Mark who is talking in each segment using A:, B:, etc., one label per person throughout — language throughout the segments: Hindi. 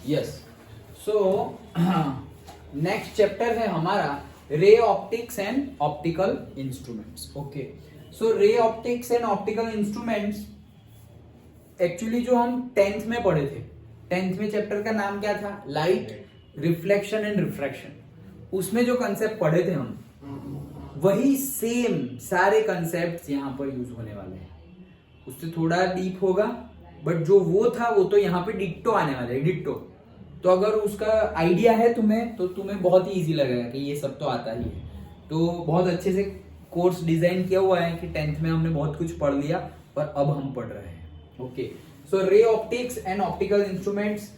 A: यस, सो नेक्स्ट चैप्टर है हमारा ray optics and optical instruments. Okay, so ray optics and optical instruments actually जो हम 10th में पढ़े थे, 10th में चैप्टर का नाम क्या था? Light, reflection and refraction. उसमें जो कंसेप्ट पढ़े थे हम, वही सेम सारे कंसेप्ट यहाँ पर यूज होने वाले हैं. उससे थोड़ा डीप होगा, बट जो वो था वो तो यहाँ पे डिट्टो आने वाला है, डिट्टो. तो अगर उसका आइडिया है तुम्हें, तो तुम्हें बहुत ही इजी लगेगा कि ये सब तो आता ही है. तो बहुत अच्छे से कोर्स डिजाइन किया हुआ है कि 10th में हमने बहुत कुछ पढ़ लिया और अब हम पढ़ रहे हैं. Okay, so ray optics and optical instruments.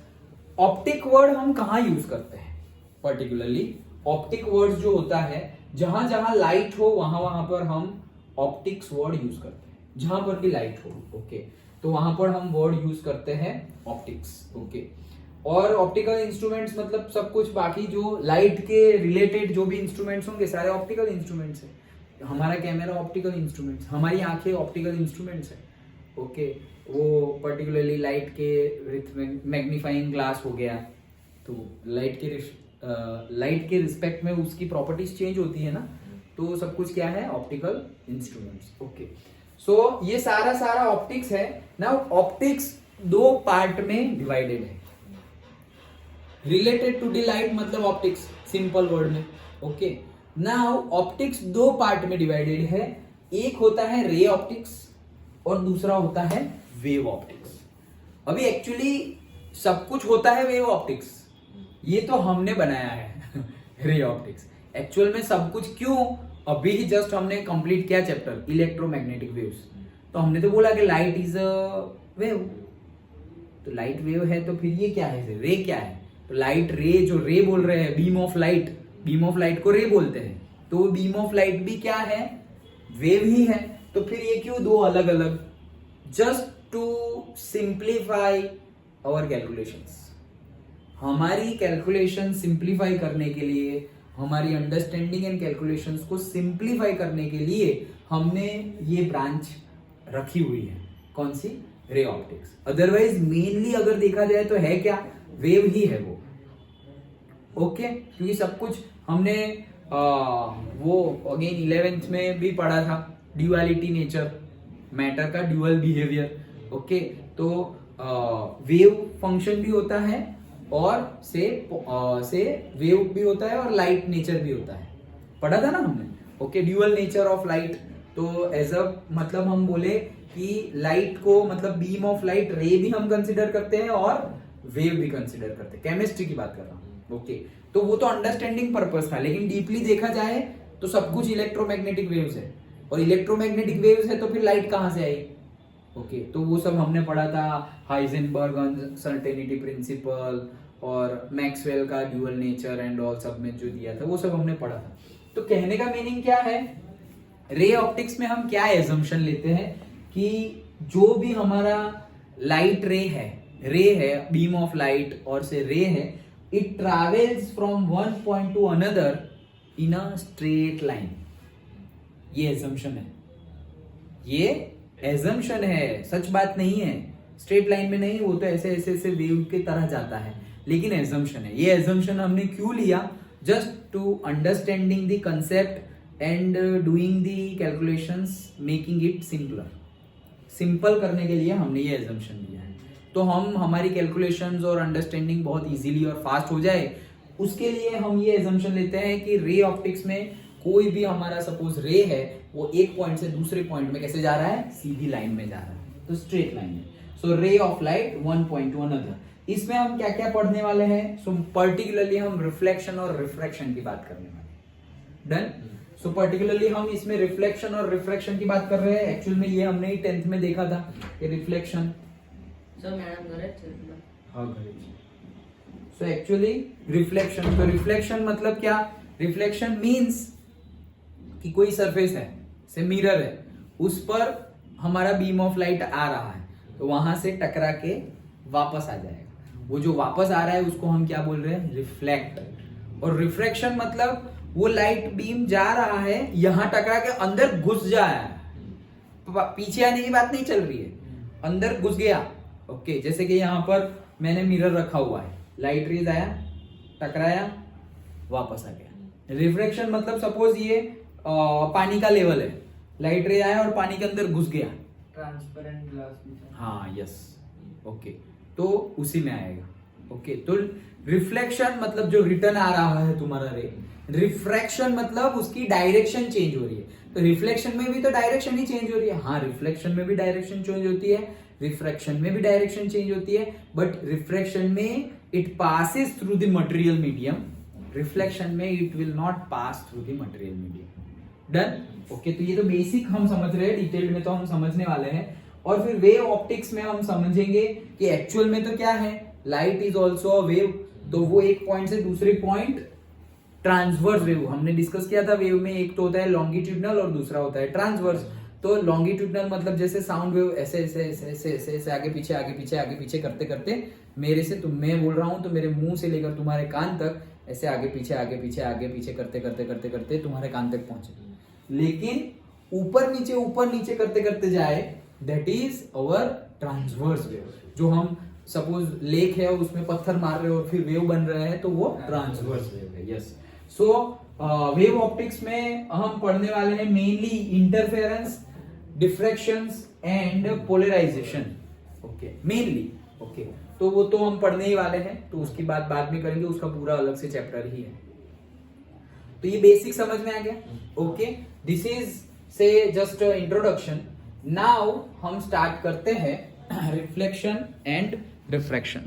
A: Optic word हम कहाँ यूज करते हैं? पर्टिकुलरली ऑप्टिक वर्ड जो होता है, जहां जहां लाइट हो वहां वहां पर हम ऑप्टिक्स वर्ड यूज करते हैं. जहां पर भी लाइट हो, ओके, तो वहां पर हम वर्ड यूज करते हैं ऑप्टिक्स. ओके, और ऑप्टिकल इंस्ट्रूमेंट्स मतलब सब कुछ बाकी जो लाइट के रिलेटेड जो भी इंस्ट्रूमेंट्स होंगे सारे ऑप्टिकल इंस्ट्रूमेंट्स है. हमारा कैमरा ऑप्टिकल इंस्ट्रूमेंट्स, हमारी आंखें ऑप्टिकल इंस्ट्रूमेंट्स है. ओके, वो पर्टिकुलरली लाइट के मैग्नीफाइंग ग्लास हो गया, तो लाइट के रिस्पेक्ट में उसकी प्रॉपर्टीज चेंज होती है ना, तो सब कुछ क्या है? Optical instruments. ओके, सो ये सारा ऑप्टिक्स है ना. ऑप्टिक्स दो पार्ट में डिवाइडेड है. रिलेटेड टू द लाइट मतलब ऑप्टिक्स, सिंपल वर्ड में. ओके, नाउ ऑप्टिक्स दो पार्ट में डिवाइडेड है. एक होता है रे ऑप्टिक्स और दूसरा होता है वेव ऑप्टिक्स. अभी एक्चुअली सब कुछ होता है वेव ऑप्टिक्स, ये तो हमने बनाया है रे ऑप्टिक्स. एक्चुअल में सब कुछ क्यों? अभी ही जस्ट हमने कंप्लीट किया चैप्टर इलेक्ट्रोमैग्नेटिक वेव्स. तो हमने तो बोला कि लाइट इज अ वेव, तो लाइट वेव है, तो फिर ये क्या है? रे क्या है? तो लाइट रे, जो रे बोल रहे हैं, बीम ऑफ लाइट को रे बोलते हैं. तो बीम ऑफ लाइट भी क्या है? वेव ही है. तो फिर ये क्यों दो अलग अलग? Just to simplify our calculations. हमारी कैलकुलेशन सिंप्लीफाई करने के लिए, हमारी अंडरस्टैंडिंग एंड कैलकुलेशंस को सिंप्लीफाई करने के लिए हमने ये ब्रांच रखी हुई है. कौन सी? Ray optics. अदरवाइज मेनली अगर देखा जाए तो है क्या? वेव ही है वो. ओके, क्योंकि सब कुछ हमने वो अगेन 11th में भी पढ़ा था, ड्यूअलिटी नेचर, मैटर का ड्यूअल बिहेवियर. ओके, तो वेव फंक्शन भी होता है और से वेव भी होता है और लाइट नेचर भी होता है. पढ़ा था ना हमने. Okay, dual nature of light. तो एज अ मतलब हम बोले कि लाइट को मतलब बीम ऑफ लाइट रे भी हम कंसिडर करते हैं और वेव भी कंसिडर करते हैं. केमिस्ट्री की बात कर रहा हूँ. ओके, तो वो तो अंडरस्टैंडिंग पर्पस था, लेकिन डीपली देखा जाए तो सब कुछ इलेक्ट्रोमैग्नेटिक वेव्स है. और इलेक्ट्रोमैग्नेटिक वेव्स है तो फिर लाइट कहां से आई? ओके, तो वो सब हमने पढ़ा था. हाइजेनबर्ग अनसर्टेनिटी प्रिंसिपल और मैक्सवेल का ड्यूअल नेचर एंड ऑल सब में जो दिया था वो सब हमने पढ़ा था. तो कहने का मीनिंग क्या है? रे ऑप्टिक्स में हम क्या एजम्पशन लेते हैं कि जो भी हमारा लाइट रे है, बीम ऑफ लाइट और से रे है, it travels from one point to another in a straight line. ये एजम्पशन है, सच बात नहीं है. स्ट्रेट लाइन में नहीं, वो तो ऐसे ऐसे वेव की तरह जाता है, लेकिन एजम्पशन है. ये एजम्पशन हमने क्यों लिया? Just to understanding the concept and doing the calculations, making it simple करने के लिए हमने ये एजम्पशन लिया है. तो हमारी कैलकुलेशंस और अंडरस्टैंडिंग बहुत इजीली और फास्ट हो जाए, उसके लिए हम ये एजम्पशन लेते हैं कि रे ऑप्टिक्स में कोई भी हमारा सपोज रे है, वो एक पॉइंट से दूसरे पॉइंट में कैसे जा रहा है? सीधी लाइन में जा रहा है, तो स्ट्रेट लाइन में. So ray of light one point to another. इसमें हम क्या क्या पढ़ने वाले हैं? सो पर्टिकुलरली हम रिफ्लेक्शन और रिफ्रैक्शन की बात करने वाले हैं. डन. सो पर्टिकुलरली हम इसमें रिफ्लेक्शन और रिफ्रैक्शन की बात कर रहे हैं. एक्चुअल में ये हमने 10th में देखा था कि रिफ्लेक्शन. सो एक्चुअली रिफ्लेक्शन, तो रिफ्लेक्शन मतलब क्या? रिफ्लेक्शन मीन्स कि कोई सरफेस है, से मिरर है, उस पर हमारा बीम ऑफ लाइट आ रहा है, तो वहां से टकरा के वापस आ जाएगा. वो जो वापस आ रहा है उसको हम क्या बोल रहे हैं? रिफ्लेक्ट. और रिफ्रैक्शन मतलब वो लाइट बीम जा रहा है, यहां टकरा के अंदर घुस जाया है, पीछे आने की बात नहीं चल रही है, अंदर घुस गया. ओके, जैसे कि यहाँ पर मैंने मिरर रखा हुआ है, लाइट रेज आया, टकराया, वापस आ गया। रिफ्रैक्शन मतलब सपोज ये पानी का लेवल है, लाइट रे आया और पानी के अंदर घुस गया,
B: ट्रांसपेरेंट ग्लास।
A: हाँ यस, ओके, तो उसी में आएगा। ओके, तो रिफ्लेक्शन मतलब जो रिटर्न आ रहा है तुम्हारा रे, रिफ्रैक्शन मतलब उसकी डायरेक्शन चेंज हो रही है। तो रिफ्लेक्शन में भी तो डायरेक्शन ही चेंज हो रही है, हाँ रिफ्लेक्शन में भी डायरेक्शन चेंज होती है, रिफ्रैक्शन में भी डायरेक्शन चेंज होती है, बट रिफ्रैक्शन में it passes through the material medium, reflection में it will not pass through the material medium. Done? Okay, तो ये तो बेसिक हम समझ रहे हैं, डिटेल में तो हम समझने वाले हैं। और फिर वेव ऑप्टिक्स में हम समझेंगे कि एक्चुअल में तो क्या है, light is also a wave, तो वो एक पॉइंट से दूसरे पॉइंट ट्रांसवर्स वेव हमने डिस्कस किया था। वेव में एक तो होता है लॉन्गिट्यूडनल और दूसरा होता है ट्रांसवर्स। तो लॉन्गिट्यूडनल मतलब जैसे साउंड वेव ऐसे ऐसे ऐसे ऐसे ऐसे ऐसे आगे पीछे आगे पीछे आगे पीछे करते करते मेरे से तुम, मैं बोल रहा हूं तो मेरे मुंह से लेकर तुम्हारे कान तक ऐसे आगे पीछे आगे पीछे आगे पीछे करते करते करते करते तुम्हारे कान तक पहुंचे। लेकिन ऊपर नीचे करते करते जाए, that is our transverse wave. जो हम सपोज लेक है और उसमें पत्थर मार रहे हो और फिर वेव बन रहा है, तो वो ट्रांसवर्स वेव है। यस, सो वेव ऑप्टिक्स में हम पढ़ने वाले हैं mainly interference, diffractions and polarisation. Okay, mainly. Okay, तो वो तो हम पढ़ने ही वाले हैं, तो उसकी बात बाद में करेंगे, उसका पूरा अलग से चैप्टर ही है। तो ये बेसिक समझ में आ गया। ओके, दिस इज से जस्ट इंट्रोडक्शन। नाउ हम स्टार्ट करते हैं रिफ्लेक्शन एंड रिफ्रैक्शन।